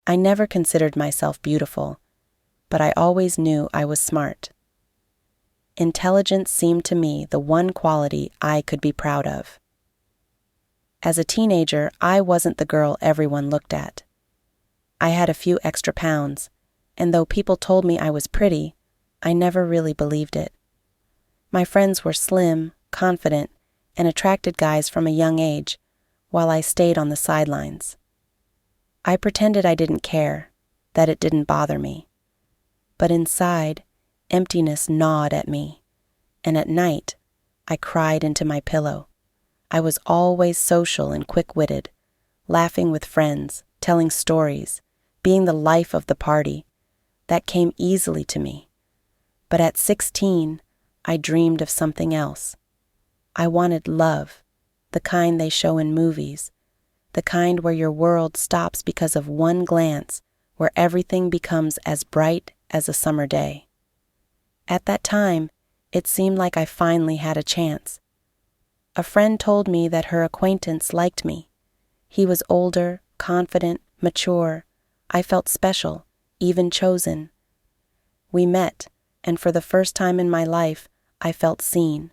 I never considered myself beautiful, but I always knew I was smart. Intelligence seemed to me the one quality I could be proud of. As a teenager, I wasn't the girl everyone looked at. I had a few extra pounds, and though people told me I was pretty, I never really believed it. My friends were slim, confident, and attracted guys from a young age, while I stayed on the sidelines. I pretended I didn't care, that it didn't bother me. But inside, emptiness gnawed at me, and at night, I cried into my pillow. I was always social and quick-witted, laughing with friends, telling stories, being the life of the party. That came easily to me. But at 16, I dreamed of something else. I wanted love, the kind they show in movies, the kind where your world stops because of one glance, where everything becomes as bright as a summer day. At that time, it seemed like I finally had a chance. A friend told me that her acquaintance liked me. He was older, confident, mature. I felt special, even chosen. We met, and for the first time in my life, I felt seen.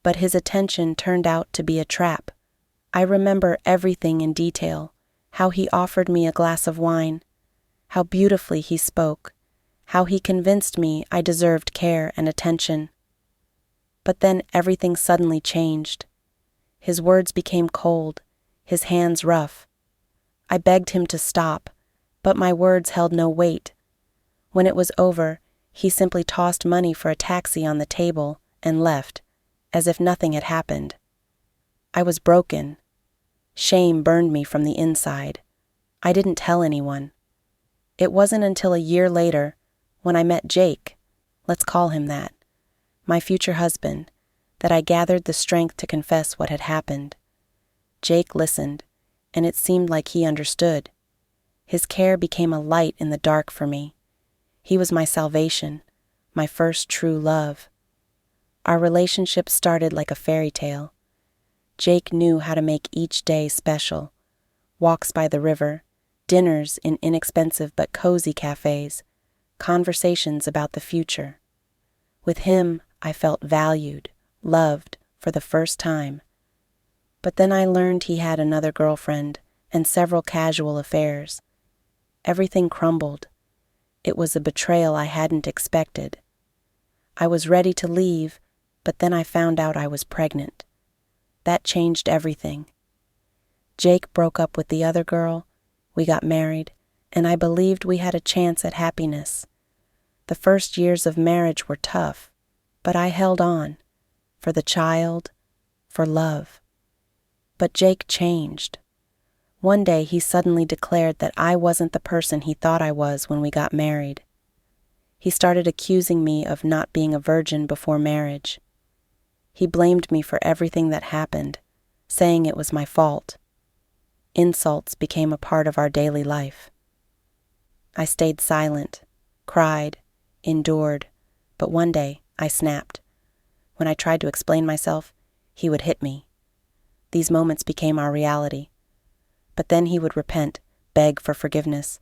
But his attention turned out to be a trap. I remember everything in detail, how he offered me a glass of wine, how beautifully he spoke, how he convinced me I deserved care and attention. But then everything suddenly changed. His words became cold, his hands rough. I begged him to stop, but my words held no weight. When it was over, he simply tossed money for a taxi on the table and left, as if nothing had happened. I was broken. Shame burned me from the inside. I didn't tell anyone. It wasn't until a year later, when I met Jake, let's call him that, my future husband, that I gathered the strength to confess what had happened. Jake listened, and it seemed like he understood. His care became a light in the dark for me. He was my salvation, my first true love. Our relationship started like a fairy tale. Jake knew how to make each day special. Walks by the river, dinners in inexpensive but cozy cafes, conversations about the future. With him, I felt valued, loved for the first time. But then I learned he had another girlfriend and several casual affairs. Everything crumbled. It was a betrayal I hadn't expected. I was ready to leave, but then I found out I was pregnant. That changed everything. Jake broke up with the other girl, we got married, and I believed we had a chance at happiness. The first years of marriage were tough, but I held on. For the child, for love. But Jake changed. One day he suddenly declared that I wasn't the person he thought I was when we got married. He started accusing me of not being a virgin before marriage. He blamed me for everything that happened, saying it was my fault. Insults became a part of our daily life. I stayed silent, cried, endured, but one day I snapped. When I tried to explain myself, he would hit me. These moments became our reality. But then he would repent, beg for forgiveness.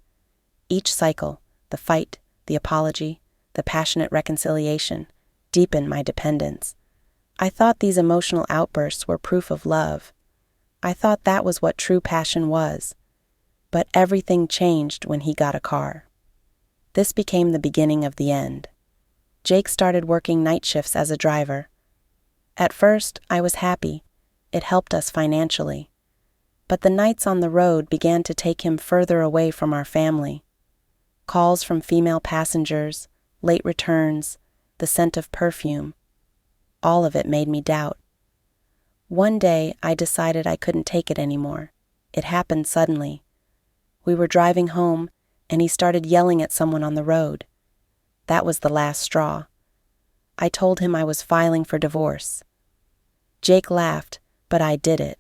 Each cycle, the fight, the apology, the passionate reconciliation, deepened my dependence. I thought these emotional outbursts were proof of love. I thought that was what true passion was. But everything changed when he got a car. This became the beginning of the end. Jake started working night shifts as a driver. At first, I was happy. It helped us financially. But the nights on the road began to take him further away from our family. Calls from female passengers, late returns, the scent of perfume. All of it made me doubt. One day, I decided I couldn't take it anymore. It happened suddenly. We were driving home, and he started yelling at someone on the road. That was the last straw. I told him I was filing for divorce. Jake laughed, but I did it.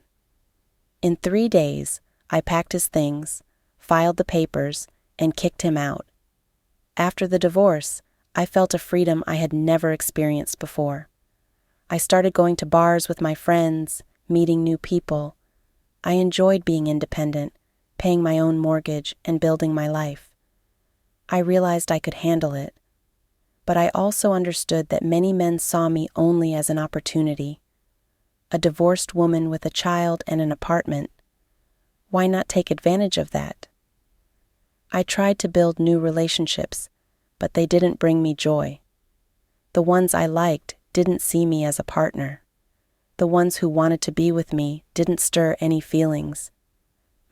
In 3 days, I packed his things, filed the papers, and kicked him out. After the divorce, I felt a freedom I had never experienced before. I started going to bars with my friends, meeting new people. I enjoyed being independent, paying my own mortgage and building my life. I realized I could handle it, but I also understood that many men saw me only as an opportunity. A divorced woman with a child and an apartment. Why not take advantage of that? I tried to build new relationships, but they didn't bring me joy. The ones I liked didn't see me as a partner. The ones who wanted to be with me didn't stir any feelings.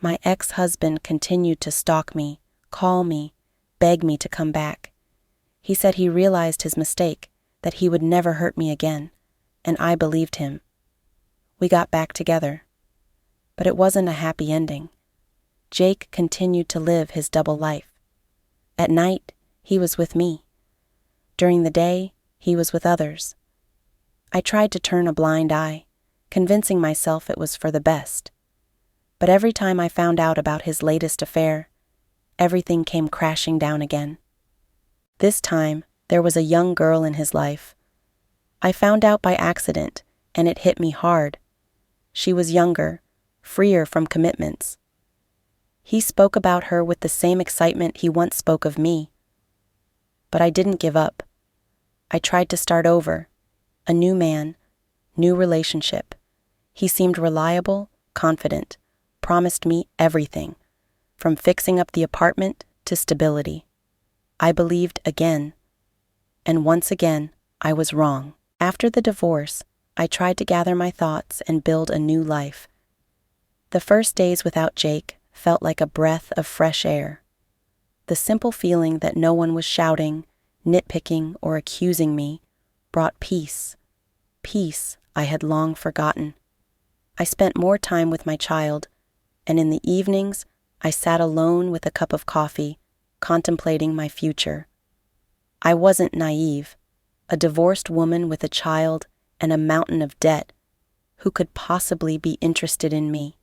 My ex-husband continued to stalk me, call me, beg me to come back. He said he realized his mistake, that he would never hurt me again, and I believed him. We got back together, but it wasn't a happy ending. Jake continued to live his double life. At night, he was with me. During the day, he was with others. I tried to turn a blind eye, convincing myself it was for the best. But every time I found out about his latest affair, everything came crashing down again. This time, there was a young girl in his life. I found out by accident, and it hit me hard. She was younger, freer from commitments. He spoke about her with the same excitement he once spoke of me. But I didn't give up. I tried to start over. A new man, new relationship. He seemed reliable, confident, promised me everything, from fixing up the apartment to stability. I believed again. And once again, I was wrong. After the divorce, I tried to gather my thoughts and build a new life. The first days without Jake felt like a breath of fresh air. The simple feeling that no one was shouting, nitpicking, or accusing me brought peace. Peace I had long forgotten. I spent more time with my child, and in the evenings, I sat alone with a cup of coffee, contemplating my future. I wasn't naive. A divorced woman with a child and a mountain of debt. Who could possibly be interested in me?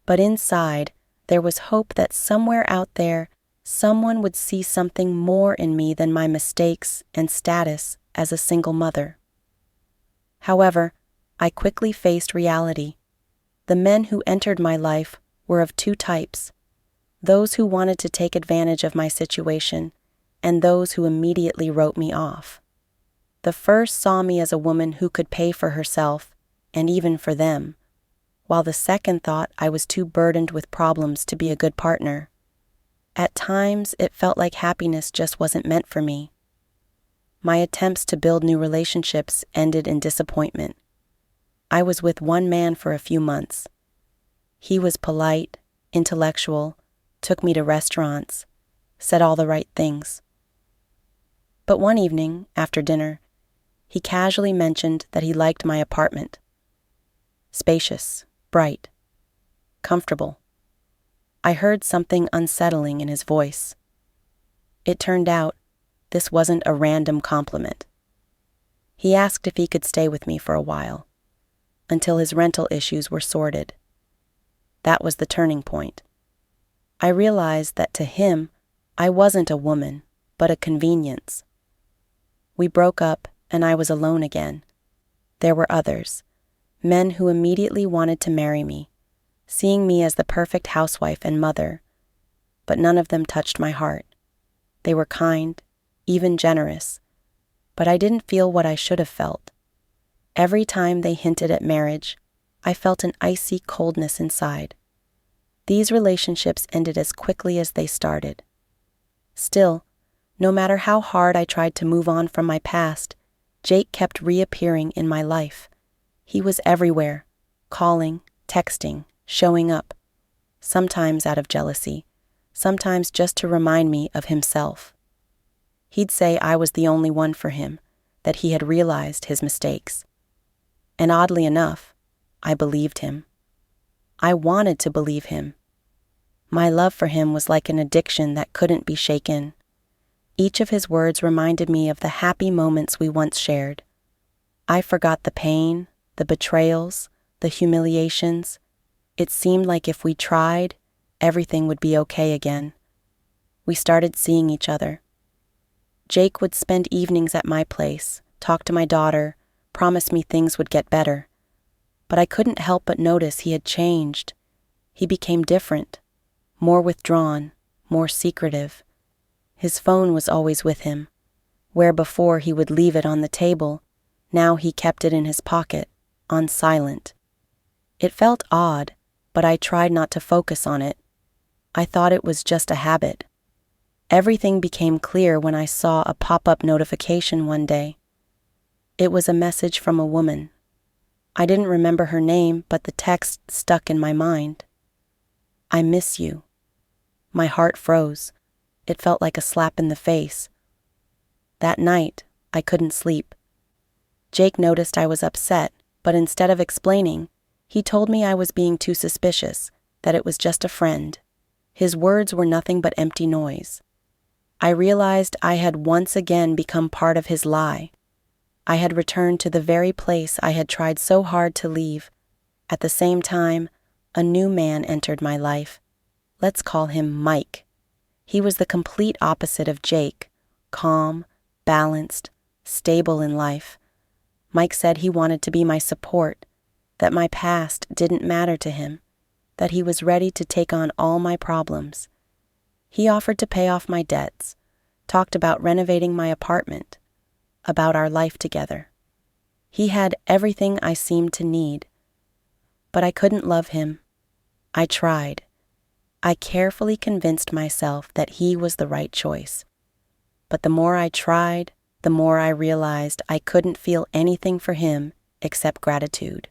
But inside, there was hope that somewhere out there, someone would see something more in me than my mistakes and status as a single mother. However, I quickly faced reality. The men who entered my life were of two types: those who wanted to take advantage of my situation, and those who immediately wrote me off. The first saw me as a woman who could pay for herself, and even for them, while the second thought I was too burdened with problems to be a good partner. At times, it felt like happiness just wasn't meant for me. My attempts to build new relationships ended in disappointment. I was with one man for a few months. He was polite, intellectual, took me to restaurants, said all the right things. But one evening, after dinner, he casually mentioned that he liked my apartment. Spacious, bright, comfortable. I heard something unsettling in his voice. It turned out this wasn't a random compliment. He asked if he could stay with me for a while, until his rental issues were sorted. That was the turning point. I realized that to him, I wasn't a woman, but a convenience. We broke up, and I was alone again. There were others, men who immediately wanted to marry me, seeing me as the perfect housewife and mother, but none of them touched my heart. They were kind, even generous, but I didn't feel what I should have felt. Every time they hinted at marriage, I felt an icy coldness inside. These relationships ended as quickly as they started. Still, no matter how hard I tried to move on from my past, Jake kept reappearing in my life. He was everywhere, calling, texting, showing up, sometimes out of jealousy, sometimes just to remind me of himself. He'd say I was the only one for him, that he had realized his mistakes. And oddly enough, I believed him. I wanted to believe him. My love for him was like an addiction that couldn't be shaken. Each of his words reminded me of the happy moments we once shared. I forgot the pain, the betrayals, the humiliations. It seemed like if we tried, everything would be okay again. We started seeing each other. Jake would spend evenings at my place, talk to my daughter, promise me things would get better. But I couldn't help but notice he had changed. He became different, more withdrawn, more secretive. His phone was always with him. Where before he would leave it on the table, now he kept it in his pocket, on silent. It felt odd, but I tried not to focus on it. I thought it was just a habit. Everything became clear when I saw a pop-up notification one day. It was a message from a woman. I didn't remember her name, but the text stuck in my mind. "I miss you." My heart froze. It felt like a slap in the face. That night, I couldn't sleep. Jake noticed I was upset, but instead of explaining, he told me I was being too suspicious, that it was just a friend. His words were nothing but empty noise. I realized I had once again become part of his lie. I had returned to the very place I had tried so hard to leave. At the same time, a new man entered my life. Let's call him Mike. He was the complete opposite of Jake, calm, balanced, stable in life. Mike said he wanted to be my support, that my past didn't matter to him, that he was ready to take on all my problems. He offered to pay off my debts, talked about renovating my apartment, about our life together. He had everything I seemed to need. But I couldn't love him. I tried. I carefully convinced myself that he was the right choice. But the more I tried, the more I realized I couldn't feel anything for him except gratitude.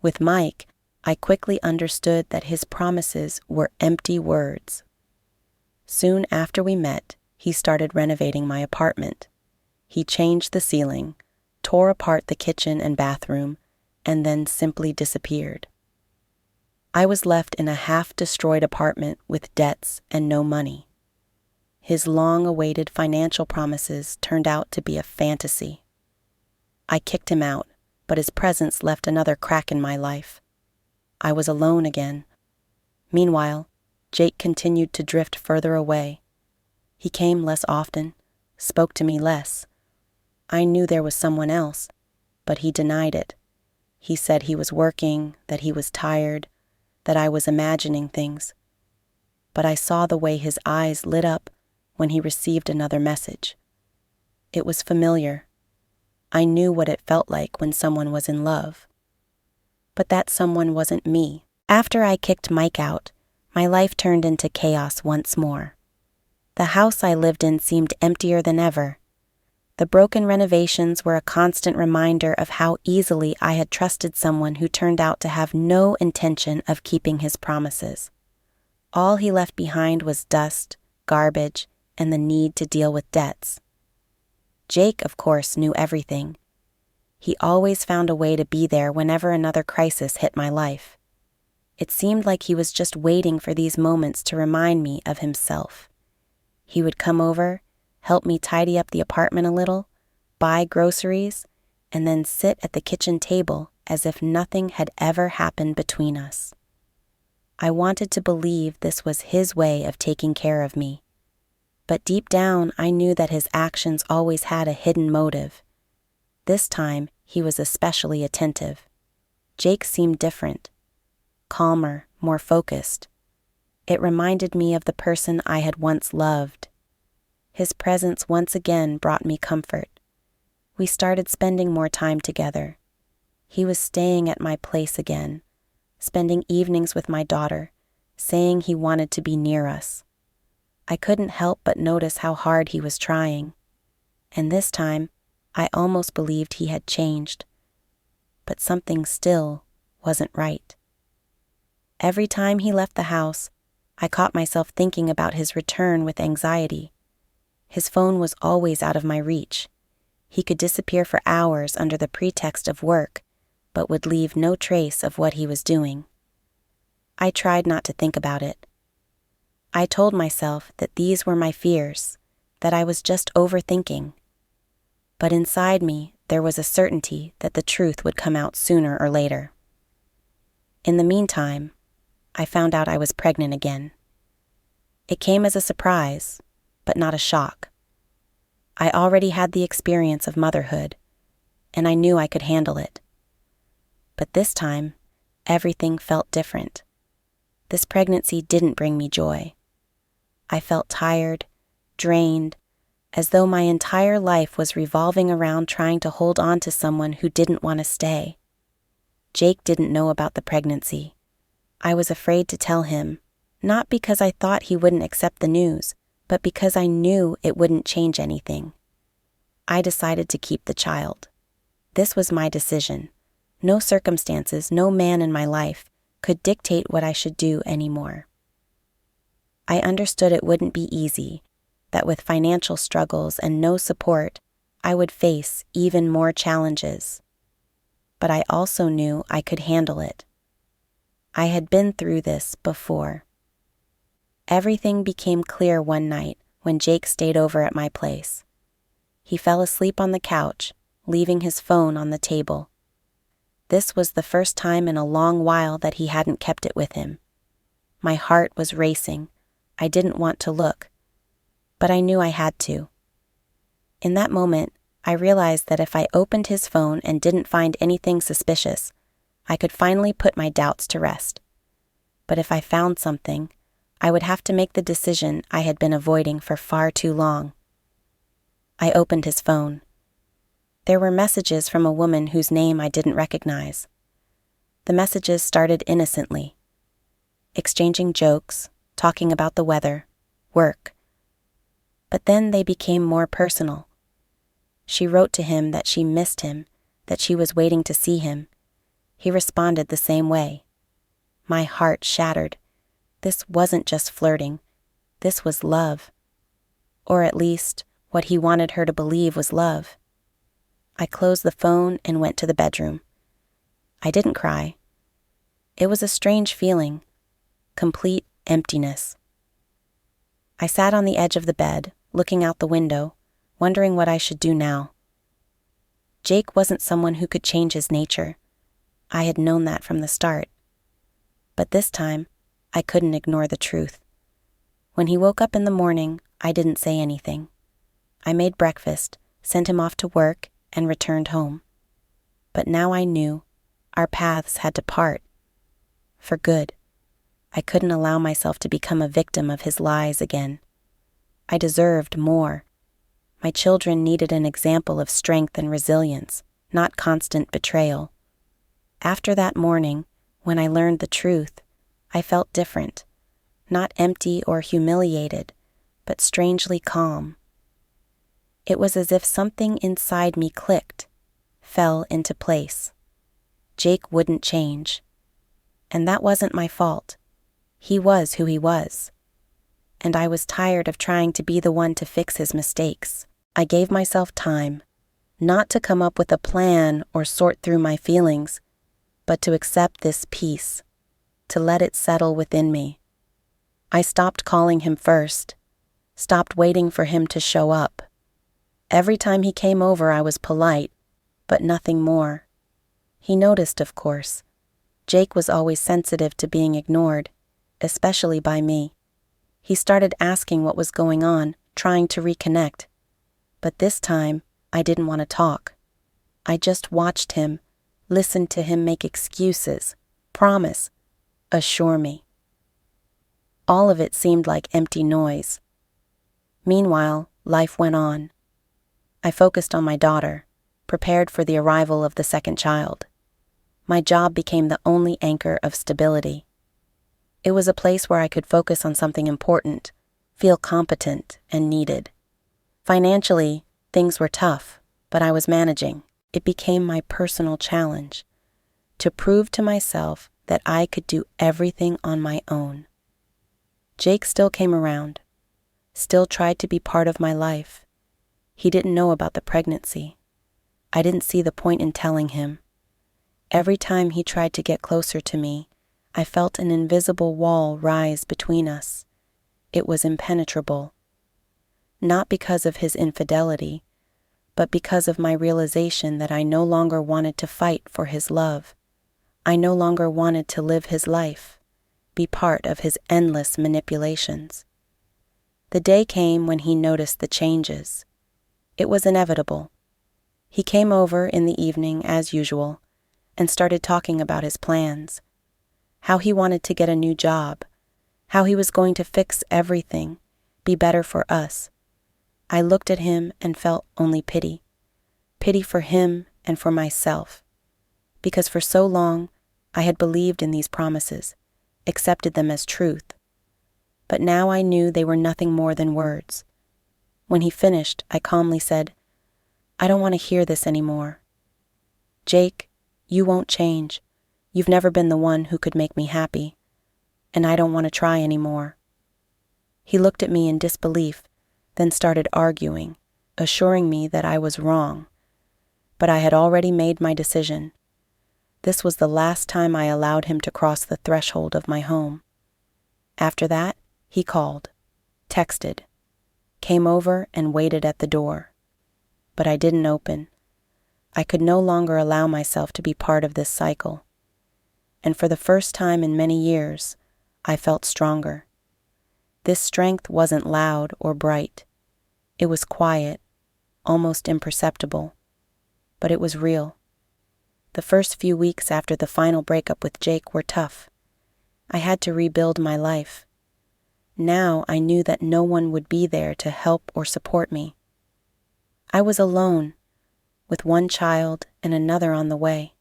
With Mike, I quickly understood that his promises were empty words. Soon after we met, he started renovating my apartment. He changed the ceiling, tore apart the kitchen and bathroom, and then simply disappeared. I was left in a half-destroyed apartment with debts and no money. His long-awaited financial promises turned out to be a fantasy. I kicked him out, but his presence left another crack in my life. I was alone again. Meanwhile, Jake continued to drift further away. He came less often, spoke to me less. I knew there was someone else, but he denied it. He said he was working, that he was tired, that I was imagining things. But I saw the way his eyes lit up when he received another message. It was familiar. I knew what it felt like when someone was in love. But that someone wasn't me. After I kicked Mike out, my life turned into chaos once more. The house I lived in seemed emptier than ever. The broken renovations were a constant reminder of how easily I had trusted someone who turned out to have no intention of keeping his promises. All he left behind was dust, garbage, and the need to deal with debts. Jake, of course, knew everything. He always found a way to be there whenever another crisis hit my life. It seemed like he was just waiting for these moments to remind me of himself. He would come over, help me tidy up the apartment a little, buy groceries, and then sit at the kitchen table as if nothing had ever happened between us. I wanted to believe this was his way of taking care of me. But deep down, I knew that his actions always had a hidden motive. This time, he was especially attentive. Jake seemed different, calmer, more focused. It reminded me of the person I had once loved. His presence once again brought me comfort. We started spending more time together. He was staying at my place again, spending evenings with my daughter, saying he wanted to be near us. I couldn't help but notice how hard he was trying. And this time, I almost believed he had changed. But something still wasn't right. Every time he left the house, I caught myself thinking about his return with anxiety. His phone was always out of my reach. He could disappear for hours under the pretext of work, but would leave no trace of what he was doing. I tried not to think about it. I told myself that these were my fears, that I was just overthinking. But inside me, there was a certainty that the truth would come out sooner or later. In the meantime, I found out I was pregnant again. It came as a surprise, but not a shock. I already had the experience of motherhood, and I knew I could handle it. But this time, everything felt different. This pregnancy didn't bring me joy. I felt tired, drained, as though my entire life was revolving around trying to hold on to someone who didn't want to stay. Jake didn't know about the pregnancy. I was afraid to tell him, not because I thought he wouldn't accept the news, but because I knew it wouldn't change anything. I decided to keep the child. This was my decision. No circumstances, no man in my life could dictate what I should do anymore. I understood it wouldn't be easy, that with financial struggles and no support, I would face even more challenges. But I also knew I could handle it. I had been through this before. Everything became clear one night when Jake stayed over at my place. He fell asleep on the couch, leaving his phone on the table. This was the first time in a long while that he hadn't kept it with him. My heart was racing. I didn't want to look, but I knew I had to. In that moment, I realized that if I opened his phone and didn't find anything suspicious, I could finally put my doubts to rest. But if I found something, I would have to make the decision I had been avoiding for far too long. I opened his phone. There were messages from a woman whose name I didn't recognize. The messages started innocently, exchanging jokes, talking about the weather, work. But then they became more personal. She wrote to him that she missed him, that she was waiting to see him. He responded the same way. My heart shattered. This wasn't just flirting. This was love. Or at least, what he wanted her to believe was love. I closed the phone and went to the bedroom. I didn't cry. It was a strange feeling, complete emptiness. I sat on the edge of the bed, looking out the window, wondering what I should do now. Jake wasn't someone who could change his nature. I had known that from the start. But this time, I couldn't ignore the truth. When he woke up in the morning, I didn't say anything. I made breakfast, sent him off to work, and returned home. But now I knew our paths had to part. For good. I couldn't allow myself to become a victim of his lies again. I deserved more. My children needed an example of strength and resilience, not constant betrayal. After that morning, when I learned the truth, I felt different, not empty or humiliated, but strangely calm. It was as if something inside me clicked, fell into place. Jake wouldn't change. And that wasn't my fault. He was who he was. And I was tired of trying to be the one to fix his mistakes. I gave myself time, not to come up with a plan or sort through my feelings, but to accept this peace, to let it settle within me. I stopped calling him first, stopped waiting for him to show up. Every time he came over, I was polite, but nothing more. He noticed, of course. Jake was always sensitive to being ignored, especially by me. He started asking what was going on, trying to reconnect. But this time, I didn't want to talk. I just watched him, listened to him make excuses, promise, assure me. All of it seemed like empty noise. Meanwhile, life went on. I focused on my daughter, prepared for the arrival of the second child. My job became the only anchor of stability. It was a place where I could focus on something important, feel competent and needed. Financially, things were tough, but I was managing. It became my personal challenge, to prove to myself that I could do everything on my own. Jake still came around, still tried to be part of my life. He didn't know about the pregnancy. I didn't see the point in telling him. Every time he tried to get closer to me, I felt an invisible wall rise between us. It was impenetrable. Not because of his infidelity, but because of my realization that I no longer wanted to fight for his love. I no longer wanted to live his life, be part of his endless manipulations. The day came when he noticed the changes. It was inevitable. He came over in the evening as usual and started talking about his plans, how he wanted to get a new job, how he was going to fix everything, be better for us. I looked at him and felt only pity. Pity for him and for myself. Because for so long, I had believed in these promises, accepted them as truth. But now I knew they were nothing more than words. When he finished, I calmly said, "I don't want to hear this anymore. Jake, you won't change. You've never been the one who could make me happy, and I don't want to try anymore." He looked at me in disbelief, then started arguing, assuring me that I was wrong. But I had already made my decision. This was the last time I allowed him to cross the threshold of my home. After that, he called, texted, came over and waited at the door. But I didn't open. I could no longer allow myself to be part of this cycle. And for the first time in many years, I felt stronger. This strength wasn't loud or bright. It was quiet, almost imperceptible. But it was real. The first few weeks after the final breakup with Jake were tough. I had to rebuild my life. Now I knew that no one would be there to help or support me. I was alone, with one child and another on the way.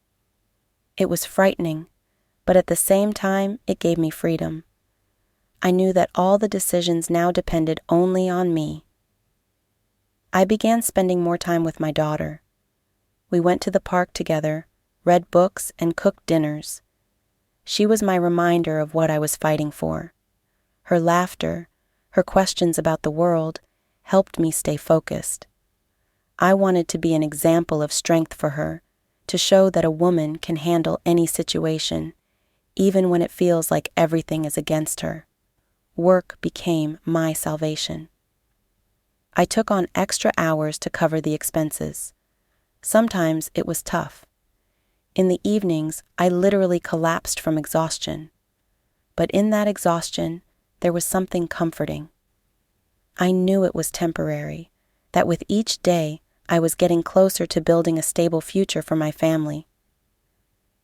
It was frightening, but at the same time, it gave me freedom. I knew that all the decisions now depended only on me. I began spending more time with my daughter. We went to the park together, read books, and cooked dinners. She was my reminder of what I was fighting for. Her laughter, her questions about the world, helped me stay focused. I wanted to be an example of strength for her, to show that a woman can handle any situation, even when it feels like everything is against her. Work became my salvation. I took on extra hours to cover the expenses. Sometimes it was tough. In the evenings, I literally collapsed from exhaustion. But in that exhaustion, there was something comforting. I knew it was temporary, that with each day, I was getting closer to building a stable future for my family.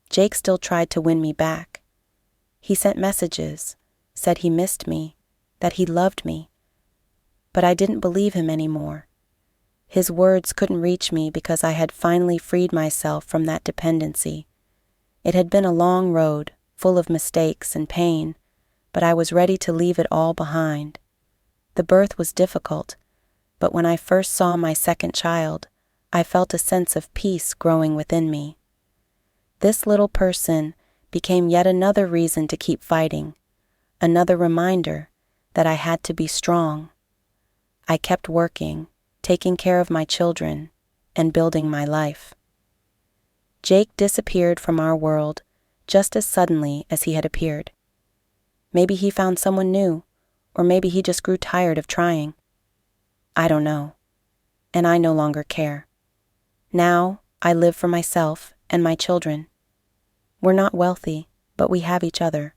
Jake still tried to win me back. He sent messages, said he missed me, that he loved me. But I didn't believe him anymore. His words couldn't reach me because I had finally freed myself from that dependency. It had been a long road, full of mistakes and pain, but I was ready to leave it all behind. The birth was difficult, but when I first saw my second child, I felt a sense of peace growing within me. This little person became yet another reason to keep fighting, another reminder that I had to be strong. I kept working, taking care of my children, and building my life. Jake disappeared from our world just as suddenly as he had appeared. Maybe he found someone new, or maybe he just grew tired of trying. I don't know, and I no longer care. Now I live for myself and my children. We're not wealthy, but we have each other.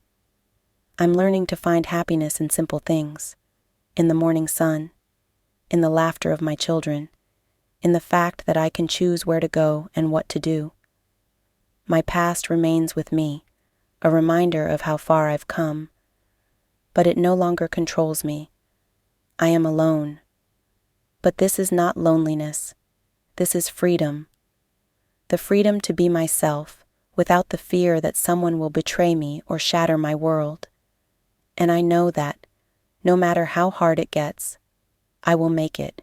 I'm learning to find happiness in simple things, in the morning sun, in the laughter of my children, in the fact that I can choose where to go and what to do. My past remains with me, a reminder of how far I've come, but it no longer controls me. I am alone. But this is not loneliness. This is freedom. The freedom to be myself without the fear that someone will betray me or shatter my world. And I know that, no matter how hard it gets, I will make it.